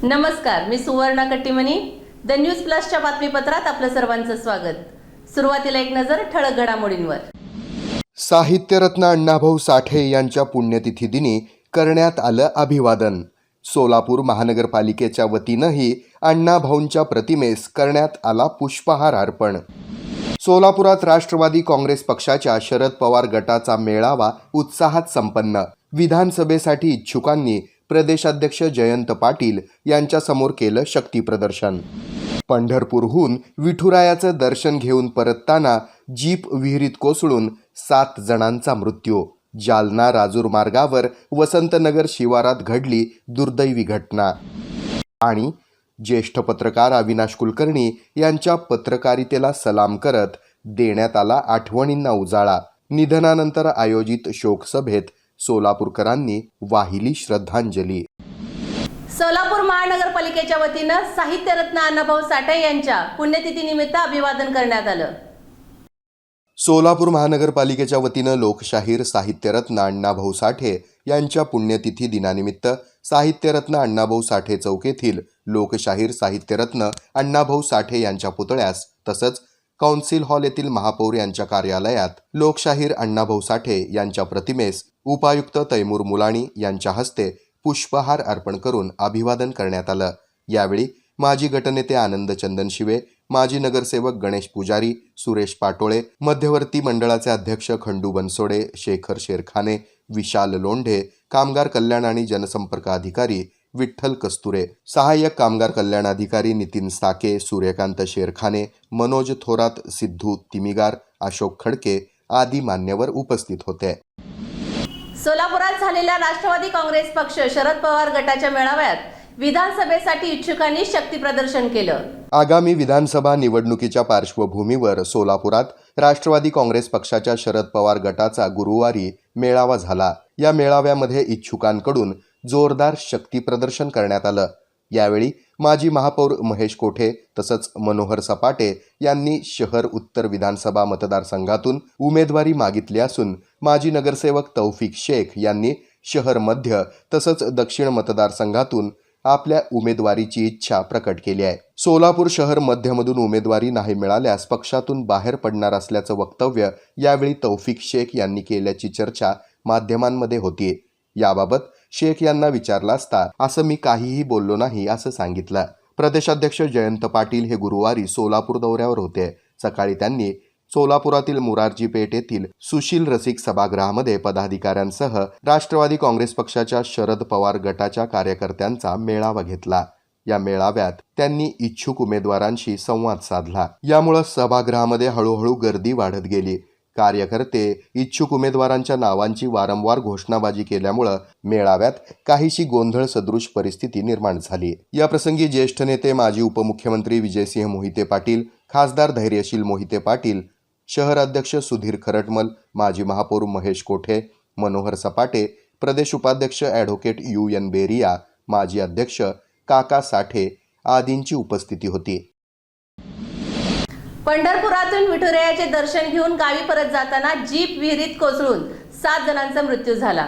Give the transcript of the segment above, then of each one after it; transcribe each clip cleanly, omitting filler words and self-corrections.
नमस्कार, मी Suvarna Kattimani. The news प्लसच्या बातमीपत्रात आपलं सर्वांचं स्वागत. सुरुवातीला एक नजर ठळक घडामोडींवर. साहित्यरत्न अण्णाभाऊ साठे यांच्या पुण्यतिथी दिनी करण्यात आलं अभिवादन. सोलापूर महानगरपालिकेच्या वतीनंही अण्णाभाऊंच्या प्रतिमेस करण्यात आला पुष्पहार अर्पण. सोलापुरात राष्ट्रवादी काँग्रेस पक्षाच्या शरद पवार गटाचा मेळावा उत्साहात संपन्न. विधानसभेसाठी इच्छुकांनी प्रदेशाध्यक्ष जयंत पाटील यांच्यासमोर केलं शक्तीप्रदर्शन. पंढरपूरहून विठुरायाचं दर्शन घेऊन परतताना जीप विहिरीत कोसळून 7 जणांचा मृत्यू. जालना राजूर मार्गावर वसंतनगर शिवारात घडली दुर्दैवी घटना. आणि ज्येष्ठ पत्रकार अविनाश कुलकर्णी यांच्या पत्रकारितेला सलाम करत देण्यात आला आठवणींना उजाळा. निधनानंतर आयोजित शोकसभेत सोलापूरकरांनी वाहिली श्रद्धांजली. सोलापूर महानगरपालिकेच्या वतीनं साहित्यरत्न अण्णाभाऊ साठे यांच्या पुण्यतिथीनिमित्त अभिवादन करण्यात आलं. सोलापूर महानगरपालिकेच्या वतीनं लोकशाहीर साहित्यरत्न अण्णाभाऊ साठे यांच्या पुण्यतिथी दिनानिमित्त साहित्यरत्न अण्णाभाऊ साठे चौक येथील लोकशाहीर साहित्यरत्न अण्णाभाऊ साठे यांच्या पुतळ्यास तसंच कौन्सिल हॉल येथील महापौर यांच्या कार्यालयात लोकशाहीर अण्णाभाऊ साठे यांच्या प्रतिमेस उपायुक्त तैमूर मुलाणी यांच्या हस्ते पुष्पहार अर्पण करून अभिवादन करण्यात आलं. यावेळी माजी गटनेते आनंद चंदन शिवे, माजी नगरसेवक गणेश पुजारी, सुरेश पाटोळे, मध्यवर्ती मंडळाचे अध्यक्ष खंडू बनसोडे, शेखर शेरखाने, विशाल लोंढे, कामगार कल्याण आणि जनसंपर्क अधिकारी विठ्ठल कस्तुरे, सहाय्यक कामगार कल्याण अधिकारी नितीन साके, सूर्यकांत शेरखाने, मनोज थोरात, सिद्धू तिमिगार, अशोक खडके आदी मान्यवर उपस्थित होते. सोलापुरात झालेल्या राष्ट्रवादी काँग्रेस पक्ष शरद पवार गटाच्या मेळाव्यात विधानसभेसाठी इच्छुकांनी शक्तीप्रदर्शन केलं. आगामी विधानसभा निवडणुकीच्या पार्श्वभूमीवर सोलापुरात राष्ट्रवादी काँग्रेस पक्षाच्या शरद पवार गटाचा गुरुवारी मेळावा झाला. या मेळाव्यामध्ये इच्छुकांकडून जोरदार शक्तीप्रदर्शन करण्यात आलं. यावेळी माजी महापौर महेश कोठे तसंच मनोहर सपाटे यांनी शहर उत्तर विधानसभा मतदारसंघातून उमेदवारी मागितली असून माजी नगरसेवक तौफिक शेख यांनी शहर मध्य तसंच दक्षिण मतदारसंघातून आपल्या उमेदवारीची इच्छा प्रकट केली आहे. सोलापूर शहर मध्यमधून उमेदवारी नाही मिळाल्यास पक्षातून बाहेर पडणार असल्याचं वक्तव्य यावेळी तौफिक शेख यांनी केल्याची चर्चा माध्यमांमध्ये होती. याबाबत शेख यांना विचारलं असता असं मी काहीही बोललो नाही असं सांगितलं. प्रदेशाध्यक्ष जयंत पाटील हे गुरुवारी सोलापूर दौऱ्यावर होते. सकाळी त्यांनी सोलापुरातील मुरारजी पेठ येथील सुशील रसिक सभागृहामध्ये पदाधिकाऱ्यांसह राष्ट्रवादी काँग्रेस पक्षाच्या शरद पवार गटाच्या कार्यकर्त्यांचा मेळावा घेतला. या मेळाव्यात त्यांनी इच्छुक उमेदवारांशी संवाद साधला. यामुळे सभागृहामध्ये हळूहळू गर्दी वाढत गेली. कार्यकर्ते इच्छुक उमेदवारांच्या नावांची वारंवार घोषणाबाजी केल्यामुळं मेळाव्यात काहीशी गोंधळ सदृश परिस्थिती निर्माण झाली. या प्रसंगी ज्येष्ठ नेते माजी उपमुख्यमंत्री विजयसिंह मोहिते पाटील, खासदार धैर्यशील मोहिते पाटील, शहर अध्यक्ष सुधीर खरटमल, माजी महापौर महेश कोठे, मनोहर सपाटे, प्रदेश उपाध्यक्ष ॲडव्होकेट UN बेरिया, माजी अध्यक्ष काका साठे आदींची उपस्थिती होती. पंढरपुरातून विठुरायाचे दर्शन घेऊन गावी परत जाताना जीप विहिरीत कोसळून 7 जणांचा मृत्यू झाला.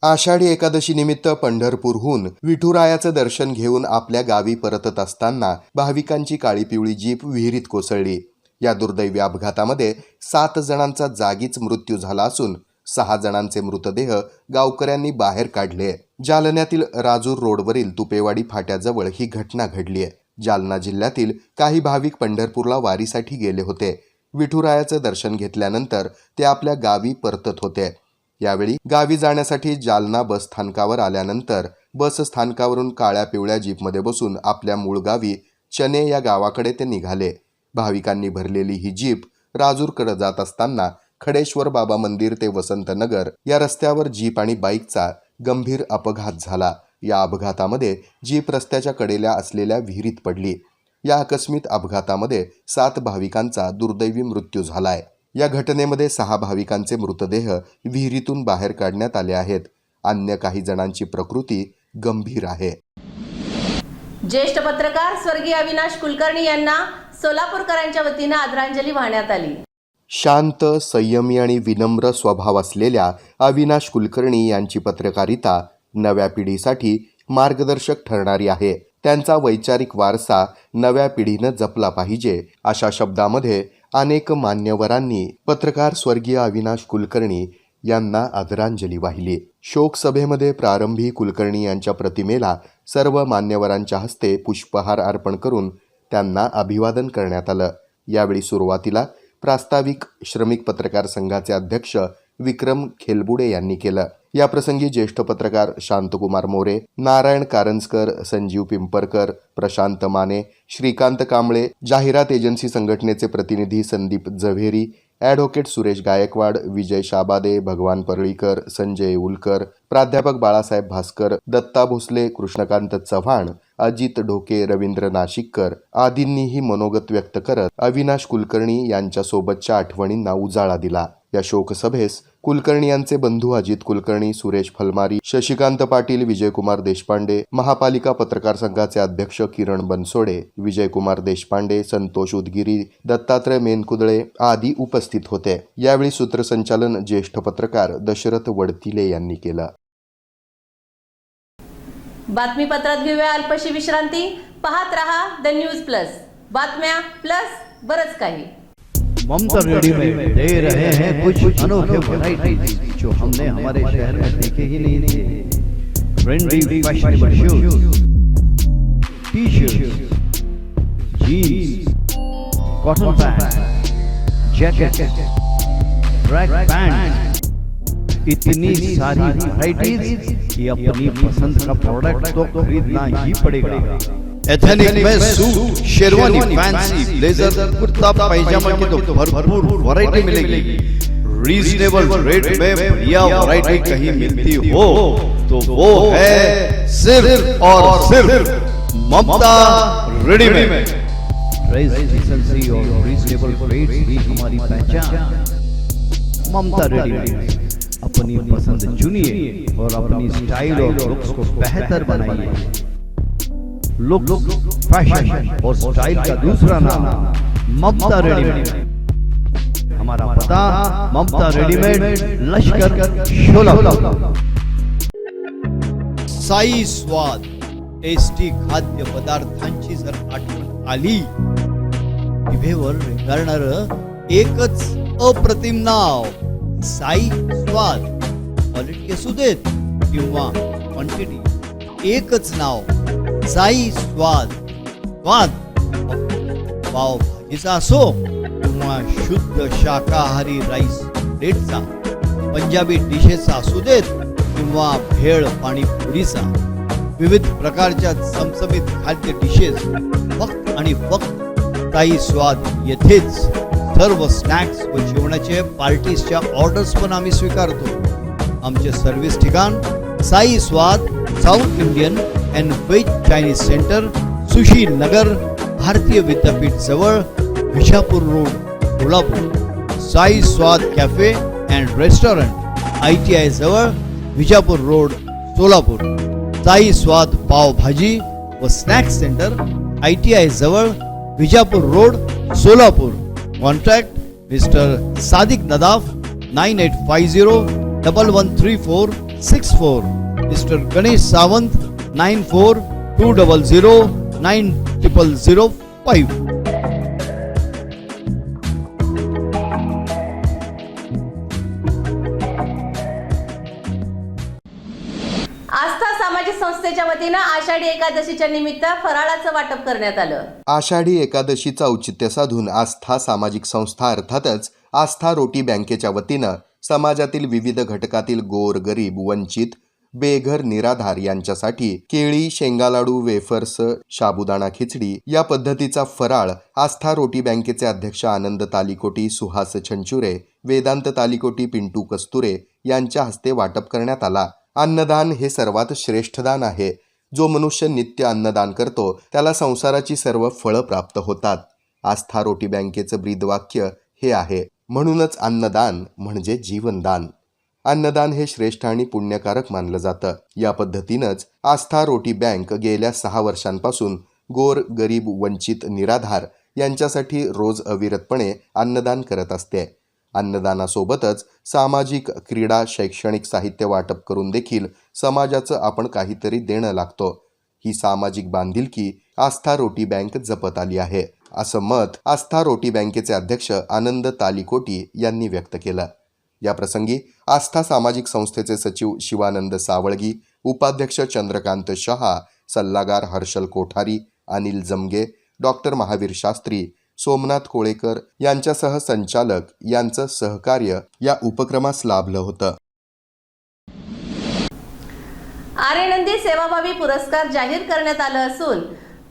आषाढी एकादशी निमित्त पंढरपूरहून विठुरायाचं दर्शन घेऊन आपल्या गावी परतत असताना भाविकांची काळी पिवळी जीप विहिरीत कोसळली. या दुर्दैवी अपघातामध्ये 7 जणांचा जागीच मृत्यू झाला असून 6 जणांचे मृतदेह गावकऱ्यांनी बाहेर काढले. जालन्यातील राजूर रोडवरील तुपेवाडी फाट्याजवळ ही घटना घडली आहे. जालना जिल्ह्यातील काही भाविक पंढरपूरला वारीसाठी गेले होते. विठुरायाचं दर्शन घेतल्यानंतर ते आपल्या गावी परतत होते. यावेळी गावी जाण्यासाठी जालना बस स्थानकावर आल्यानंतर बस स्थानकावरून काळ्या पिवळ्या जीपमध्ये बसून आपल्या मूळ गावी चने या गावाकडे ते निघाले. भाविकांनी भरलेली ही जीप राजूरकडे जात असताना खडेश्वर बाबा मंदिर ते वसंतनगर या रस्त्यावर जीप आणि बाईकचा गंभीर अपघात झाला. या अपघातामध्ये जीप रस्त्याच्या कडेला असलेल्या विहिरीत पडली. या आकस्मिक अपघातामध्ये 7 भाविकांचा दुर्दैवी मृत्यू झालाय. या घटनेमध्ये 6 भाविकांचे मृतदेह विहिरीतून बाहेर काढण्यात आले आहेत. अन्य काही जणांची प्रकृती गंभीर आहे. ज्येष्ठ पत्रकार स्वर्गीय अविनाश कुलकर्णी यांना सोलापूरकरांच्या वतीनं आदरांजली वाहण्यात आली. शांत, संयमी आणि विनम्र स्वभाव असलेल्या अविनाश कुलकर्णी यांची पत्रकारिता नव्या पिढीसाठी मार्गदर्शक ठरणारी आहे. त्यांचा वैचारिक वारसा नव्या पिढीनं जपला पाहिजे अशा शब्दामध्ये अनेक मान्यवरांनी पत्रकार स्वर्गीय अविनाश कुलकर्णी यांना आदरांजली वाहिली. शोक सभेमध्ये प्रारंभी कुलकर्णी यांच्या प्रतिमेला सर्व मान्यवरांच्या हस्ते पुष्पहार अर्पण करून त्यांना अभिवादन करण्यात आलं. यावेळी सुरुवातीला प्रास्ताविक श्रमिक पत्रकार संघाचे अध्यक्ष विक्रम खेलबुडे यांनी केलं. याप्रसंगी ज्येष्ठ पत्रकार शांतकुमार मोरे, नारायण कारंजकर, संजीव पिंपरकर, प्रशांत माने, श्रीकांत कांबळे, जाहिरात एजन्सी संघटनेचे प्रतिनिधी संदीप जव्हेरी, ॲडव्होकेट सुरेश गायकवाड, विजय शाबादे, भगवान परळीकर, संजय उलकर, प्राध्यापक बाळासाहेब भास्कर, दत्ता भोसले, कृष्णकांत चव्हाण, अजित ढोके, रवींद्र नाशिककर आदींनीही मनोगत व्यक्त करत अविनाश कुलकर्णी यांच्यासोबतच्या आठवणींना उजाळा दिला. या शोकसभेस कुलकर्णी यांचे बंधू अजित कुलकर्णी, सुरेश फलमारी, शशिकांत पाटील, विजयकुमार देशपांडे, महापालिका पत्रकार संघाचे अध्यक्ष किरण बनसोडे, विजयकुमार देशपांडे, संतोष उदगिरी, दत्तात्रय मेनकुदळे आदी उपस्थित होते. यावेळी सूत्रसंचालन ज्येष्ठ पत्रकार दशरथ वडतिले यांनी केलं. बातमीपत्रात घेऊया अल्पशी विश्रांती. पाहत रहा द न्यूज प्लस. बातम्या प्लस बरंच काही. ममता रेडी में दे रहे हैं कुछ अनोखे वैरायटीज जो हमने हमारे शहर में देखे ही नहीं थे. Trendy fashionable shoes, T shirt, jeans, cotton pant, jacket, track pant, इतनी सारी वैरायटीज कि अपनी पसंद का प्रोडक्ट तो खरीदना ही पड़ेगा. एथनिक में सूट, शेरवानी, फैंसी, ब्लेजर, कुर्ता पैजामा की तो भरपूर वैरायटी मिलेगी. रीजनेबल रेट में बढ़िया वैरायटी कहीं मिलती हो तो वो है सिर्फ और सिर्फ ममता रेडीमेड. प्राइस डिसेंसी और रीजनेबल रेट्स भी हमारी पहचान. ममता रेडीमेड. अपनी पसंद चुनिए और अपनी स्टाइल और लुक्स को बेहतर बनाइए. लुक, फैशन और स्टाइल का दूसरा नाम ममता रेडीमेड. हमारा पता ममता रेडीमेड, लश्कर, शोलापुर. साई स्वाद टेस्टी खाद्य पदार्थांची जर आठवण आली जिभेवर रेंगाळणारं एकच अप्रतिम नाव साई स्वाद. क्वालिटी असू देत किंवा क्वांटिटी, एकच नाव साई स्वाद. स्वाद पाव भाजीचा असो किंवा शुद्ध शाकाहारी राईस प्लेटचा, पंजाबी डिशेसचा असू देत किंवा भेळ पाणीपुरीचा, विविध प्रकारच्या चमचमीत खाद्य डिशेस फक्त आणि फक्त साई स्वाद येथेच. सर्व स्नॅक्स व जेवणाचे पार्टीजच्या ऑर्डर्स पण आम्ही स्वीकारतो. आमचे सर्व्हिस ठिकाण साई स्वाद, South Indian and veg Chinese centre, Sushi Nagar, Bharati Vidyapeeth जवळ, विजापूर रोड, सोलापूर. साई स्वाद कॅफे अँड रेस्टॉरंट, ITI जवळ, विजापूर रोड, सोलापूर. साई स्वाद पाव भाजी व स्नॅक्स सेंटर, ITI जवळ, Vijapur road, Solapur. Contact mister Sadiq Nadaf 9850113464. Mister Ganesh Sawant 9420090005. आस्था सामाजिक संस्थेच्या वतीनं आषाढी एकादशीच्या निमित्त फराळाचं वाटप करण्यात आलं. आषाढी एकादशीचं औचित्य साधून आस्था सामाजिक संस्था अर्थातच आस्था रोटी बँकेच्या वतीनं समाजातील विविध घटकातील गोर गरीब, वंचित, बेघर, निराधार यांच्यासाठी केळी, शेंगालाडू, वेफर्स, साबुदाणा खिचडी या पद्धतीचा फराळ आस्था रोटी बँकेचे अध्यक्ष आनंद तालिकोटी, सुहास छंचुरे, वेदांत तालिकोटी, पिंटू कस्तुरे यांच्या हस्ते वाटप करण्यात आला. अन्नदान हे सर्वात श्रेष्ठ दान आहे. जो मनुष्य नित्य अन्नदान करतो त्याला संसाराची सर्व फळं प्राप्त होतात. आस्था रोटी बँकेचं ब्रीदवाक्य हे आहे. म्हणूनच अन्नदान म्हणजे जीवनदान. अन्नदान हे श्रेष्ठ आणि पुण्यकारक मानलं जातं. या पद्धतीनंच आस्था रोटी बँक गेल्या 6 वर्षांपासून गोर गरीब, वंचित, निराधार यांच्यासाठी रोज अविरतपणे अन्नदान करत असते. अन्नदानासोबतच सामाजिक, क्रीडा, शैक्षणिक साहित्य वाटप करून देखील समाजाचं आपण काहीतरी देणं लागतो. ही सामाजिक बांधिलकी आस्था रोटी बँक जपत आली आहे, असं मत आस्था रोटी बँकेचे अध्यक्ष आनंद तालीकोटी यांनी व्यक्त केलं. या प्रसंगी आस्था सामाजिक संस्थेचे सचिव शिवानंद सावळगी, उपाध्यक्ष चंद्रकांत शहा, सल्लागार हर्षल कोठारी, अनिल जमगे, डॉक्टर महावीर शास्त्री, सोमनाथ कोळेकर यांच्यासह संचालक यांचं सहकार्य या उपक्रमास लाभलं होतं. आर्यनंदी सेवाभावी पुरस्कार जाहीर करण्यात आलं असून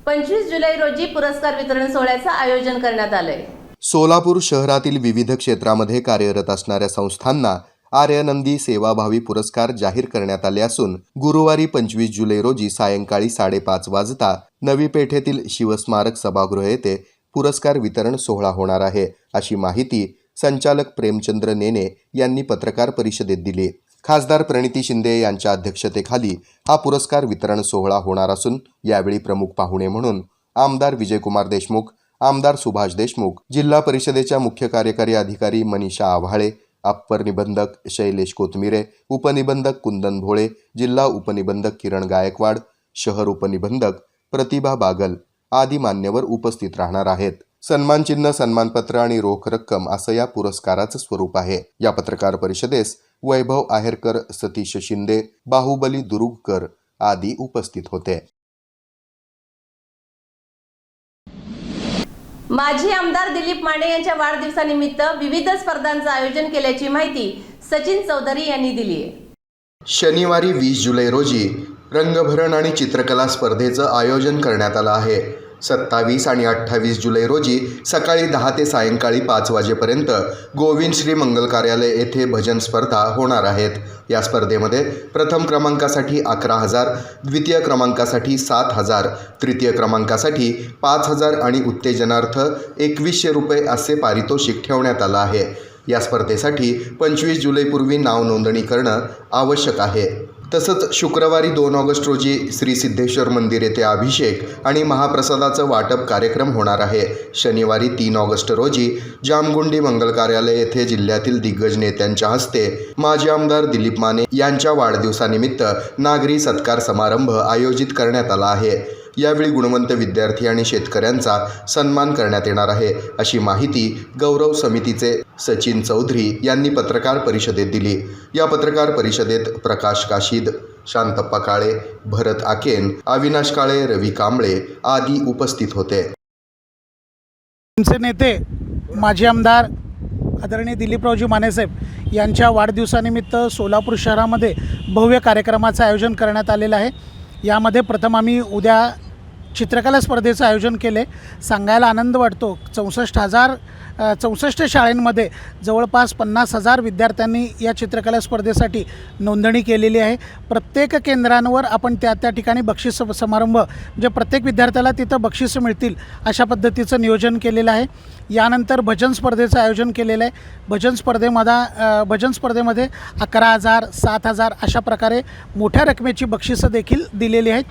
25 जुलै रोजी पुरस्कार वितरण सोहळ्याचं आयोजन करण्यात आलंय. सोलापूर शहरातील विविध क्षेत्रामध्ये कार्यरत असणाऱ्या संस्थांना आर्यनंदी सेवाभावी पुरस्कार जाहीर करण्यात आले असून गुरुवारी 25 जुलै रोजी सायंकाळी 5:30 वाजता नवी पेठेतील शिवस्मारक सभागृह येथे पुरस्कार वितरण सोहळा होणार आहे, अशी माहिती संचालक प्रेमचंद्र नेने यांनी पत्रकार परिषदेत दिली. खासदार प्रणिती शिंदे यांच्या अध्यक्षतेखाली हा पुरस्कार वितरण सोहळा होणार असून यावेळी प्रमुख पाहुणे म्हणून आमदार विजयकुमार देशमुख, आमदार सुभाष देशमुख, जिल्हा परिषदेच्या मुख्य कार्यकारी अधिकारी मनीषा आव्हाळे, अप्पर निबंधक शैलेश कोथमिरे, उपनिबंधक कुंदन भोळे, जिल्हा उपनिबंधक किरण गायकवाड, शहर उपनिबंधक प्रतिभा बागल आदी मान्यवर उपस्थित राहणार आहेत. सन्मानचिन्ह, सन्मानपत्र आणि रोख रक्कम असं या पुरस्काराचं स्वरूप आहे. या पत्रकार परिषदेस वैभव आहेरकर, सतीश शिंदे, बाहुबली दुरुगकर आदी उपस्थित होते. माजी आमदार दिलीप माने यांच्या वाढदिवसानिमित्त विविध स्पर्धांचं आयोजन केल्याची माहिती सचिन चौधरी यांनी दिली आहे. शनिवारी 20 जुलै रोजी रंगभरण आणि चित्रकला स्पर्धेचं आयोजन करण्यात आलं आहे. 27 आणि 28 जुलै रोजी सकाळी 10 ते सायंकाळी 5 वाजेपर्यंत गोविंद श्री मंगल कार्यालय येथे भजन स्पर्धा होणार आहेत. या स्पर्धेमध्ये प्रथम क्रमांकासाठी 11,000, द्वितीय क्रमांकासाठी 7,000, तृतीय क्रमांकासाठी 5,000 आणि उत्तेजनार्थ 2,100 रुपये असे पारितोषिक ठेवण्यात आलं आहे. या स्पर्धेसाठी 25 जुलैपूर्वी नाव नोंदणी करणं आवश्यक आहे. तसंच शुक्रवारी 2 ऑगस्ट रोजी श्री सिद्धेश्वर मंदिर येथे अभिषेक आणि महाप्रसादाचं वाटप कार्यक्रम होणार आहे. शनिवारी 3 ऑगस्ट रोजी जामगुंडी मंगल कार्यालय येथे जिल्ह्यातील दिग्गज नेत्यांच्या हस्ते माजी आमदार दिलीप माने यांच्या वाढदिवसानिमित्त नागरी सत्कार समारंभ आयोजित करण्यात आला आहे. यावेळी गुणवंत विद्यार्थी आणि शेतकऱ्यांचा सन्मान करण्यात येणार आहे, अशी माहिती गौरव समितीचे सचिन चौधरी यांनी पत्रकार परिषदेत दिली. या पत्रकार परिषदेत प्रकाश काशीद, शांतप्पा काळे, भरत आकेन, अविनाश काळे, रवी कांबळे आदी उपस्थित होते. आमचे नेते माजी आमदार आदरणीय दिलीपरावजी मानेसाहेब यांच्या वाढदिवसानिमित्त सोलापूर शहरामध्ये भव्य कार्यक्रमाचं आयोजन करण्यात आलेलं आहे. यामध्ये प्रथम आम्ही उद्या चित्रकला स्पर्धेचं आयोजन केले. सांगायला आनंद वाटतो 64 शाळांमध्ये जवळपास 50,000 विद्यार्थ्यांनी या चित्रकला स्पर्धेसाठी नोंदणी केलेली आहे. प्रत्येक केंद्रांवर आपण त्या ठिकाणी बक्षीस समारंभ म्हणजे प्रत्येक विद्यार्थ्याला तिथं बक्षीसं मिळतील अशा पद्धतीचं नियोजन केलेलं आहे. यानंतर भजन स्पर्धेचं आयोजन केलेलं आहे. भजन स्पर्धेमध्ये 11,000, 7,000 अशा प्रकारे मोठ्या रकमेची बक्षिसं देखील दिलेली आहेत.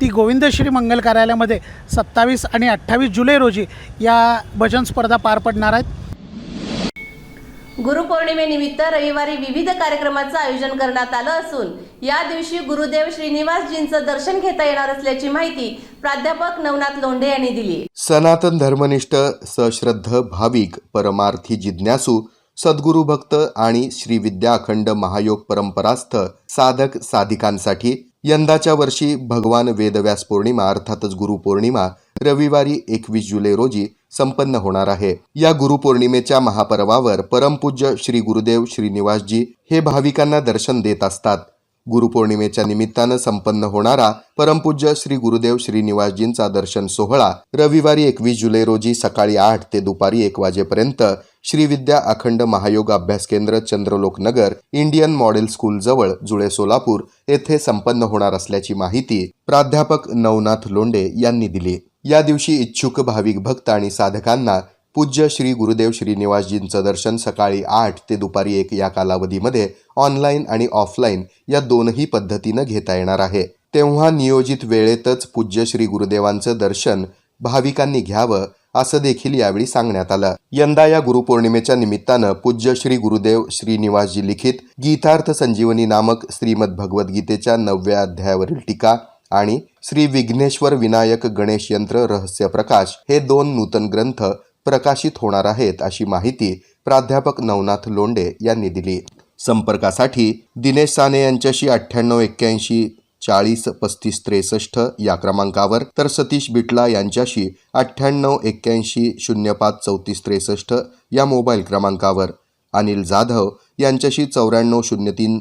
ती गोविंदश्री मंगल कार्यालयामध्ये 27 आणि 28 जुलै रोजी या भजन स्पर्धा पार पडणार आहेत. गुरुपौर्णिमेनिमित्त रविवारी विविध कार्यक्रमाचं आयोजन करण्यात आलं असून या दिवशी गुरुदेव श्रीनिवासजींचं दर्शन घेता येणार असल्याची माहिती प्राध्यापक नवनाथ लोंढे यांनी दिली. सनातन धर्मनिष्ठ, सश्रद्ध भाविक, परमार्थी जिज्ञासू, सद्गुरू भक्त आणि श्री विद्या अखंड महायोग परंपरास्थ साधक साधिकांसाठी यंदाच्या वर्षी भगवान वेदव्यास पौर्णिमा अर्थातच गुरुपौर्णिमा रविवारी 21 जुलै रोजी संपन्न होणार आहे. या गुरुपौर्णिमेच्या महापर्वावर परमपूज्य श्री गुरुदेव श्रीनिवासजी हे भाविकांना दर्शन देत असतात. गुरुपौर्णिमेच्या निमित्तानं संपन्न होणारा परमपूज्य श्री गुरुदेव श्रीनिवासजींचा दर्शन सोहळा रविवारी 21 जुलै रोजी सकाळी 8 ते दुपारी 1 वाजेपर्यंत श्री विद्या अखंड महायोग अभ्यास केंद्र, चंद्रलोक नगर, इंडियन मॉडेल स्कूल जवळ जुळे, सोलापूर येथे संपन्न होणार असल्याची माहिती प्राध्यापक नवनाथ लोंढे यांनी दिली. या दिवशी इच्छुक भाविक भक्त आणि साधकांना पूज्य श्री गुरुदेव श्रीनिवासजींचं दर्शन सकाळी 8 ते दुपारी 1 या कालावधीमध्ये ऑनलाईन आणि ऑफलाईन या दोनही पद्धतीनं घेता येणार आहे. तेव्हा नियोजित वेळेतच पूज्य श्री गुरुदेवांचं दर्शन भाविकांनी घ्यावं असं देखील यावेळी सांगण्यात आलं. यंदा या गुरुपौर्णिमेच्या निमित्तानं पूज्य श्री गुरुदेव श्रीनिवासजी लिखित गीतार्थ संजीवनी नामक श्रीमद भगवद्गीतेच्या 9व्या अध्यायावरील टीका आणि श्री विघ्नेश्वर विनायक गणेश यंत्र रहस्य प्रकाश हे 2 नूतन ग्रंथ प्रकाशित होणार आहेत, अशी माहिती प्राध्यापक नवनाथ लोंढे यांनी दिली. संपर्कासाठी दिनेश साने यांच्याशी 9881 40 35 63 या क्रमांकावर, तर सतीश बिटला यांच्याशी 9881 05 34 63 या मोबाईल क्रमांकावर, अनिल जाधव यांच्याशी 9403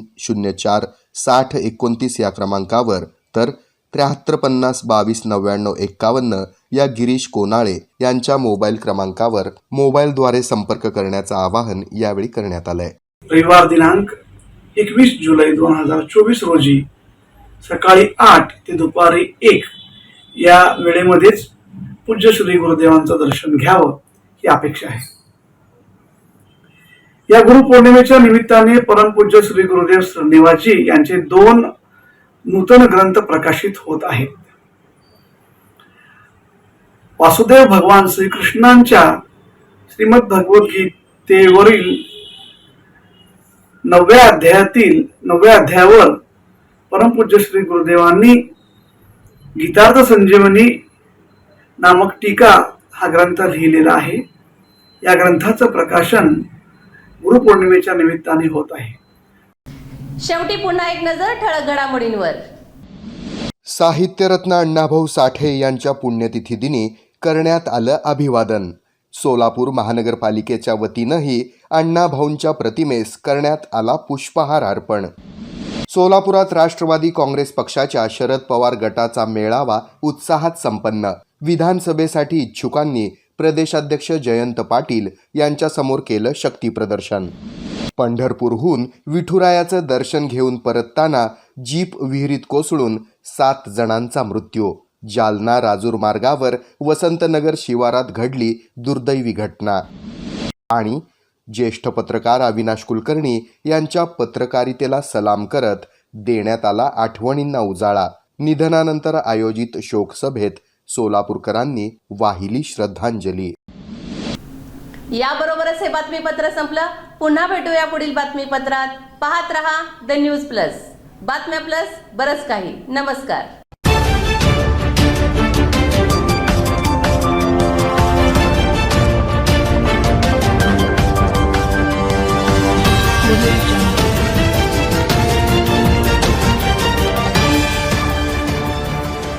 04 60 29 या क्रमांकावर, तर 7350 22 99 51 या गिरीश कोनाळे यांच्या मोबाईल क्रमांकावर मोबाईलद्वारे संपर्क करण्याचं आवाहन यावेळी करण्यात आलंय. रविवार दिनांक 21 जुलै 2024 रोजी सकाळी 8 ते दुपारी 1 या वेळेमध्येच पूज्य श्री गुरुदेवांचं दर्शन घ्यावं ही अपेक्षा आहे. या गुरुपौर्णिमेच्या निमित्ताने परमपूज्य श्री गुरुदेव श्रीनिवासजी यांचे 2 नूतन ग्रंथ प्रकाशित होत आहेत. वासुदेव भगवान श्रीकृष्णांच्या श्रीमद भगवद्गीतेवरील 9व्या अध्यायावर परमपूज्य श्री गुरुदेवांनी गीतार्थ संजीवनी नामक टीका हा ग्रंथ लिहिलेला आहे. या ग्रंथाचं प्रकाशन गुरुपौर्णिमेच्या निमित्ताने होत आहे. शेवटी पुन्हा एक नजर ठळक घडामोडींवर. साहित्यरत्न अण्णाभाऊ साठे यांच्या पुण्यतिथी दिनी करण्यात आलं अभिवादन. सोलापूर महानगरपालिकेच्या वतीनंही अण्णाभाऊंच्या प्रतिमेस करण्यात आला पुष्पहार अर्पण. सोलापुरात राष्ट्रवादी काँग्रेस पक्षाच्या शरद पवार गटाचा मेळावा उत्साहात संपन्न. विधानसभेसाठी इच्छुकांनी प्रदेशाध्यक्ष जयंत पाटील यांच्यासमोर केलं शक्तीप्रदर्शन. पंढरपूरहून विठुरायाचं दर्शन घेऊन परतताना जीप विहिरीत कोसळून 7 जणांचा मृत्यू. जालना राजूर मार्गावर वसंतनगर शिवारात घडली दुर्दैवी घटना. आणि ज्येष्ठ पत्रकार अविनाश कुलकर्णी यांच्या पत्रकारितेला सलाम करत देण्यात आला आठवणींना उजाळा. निधनानंतर आयोजित शोकसभेत सोलापूरकरांनी वाहिली श्रद्धांजली. याबरोबरच हे बातमीपत्र संपलं. पुन्हा भेटूया पुढील बातमीपत्रात. पाहत रहा द न्यूज प्लस. बातम्या प्लस बरंच काही. नमस्कार.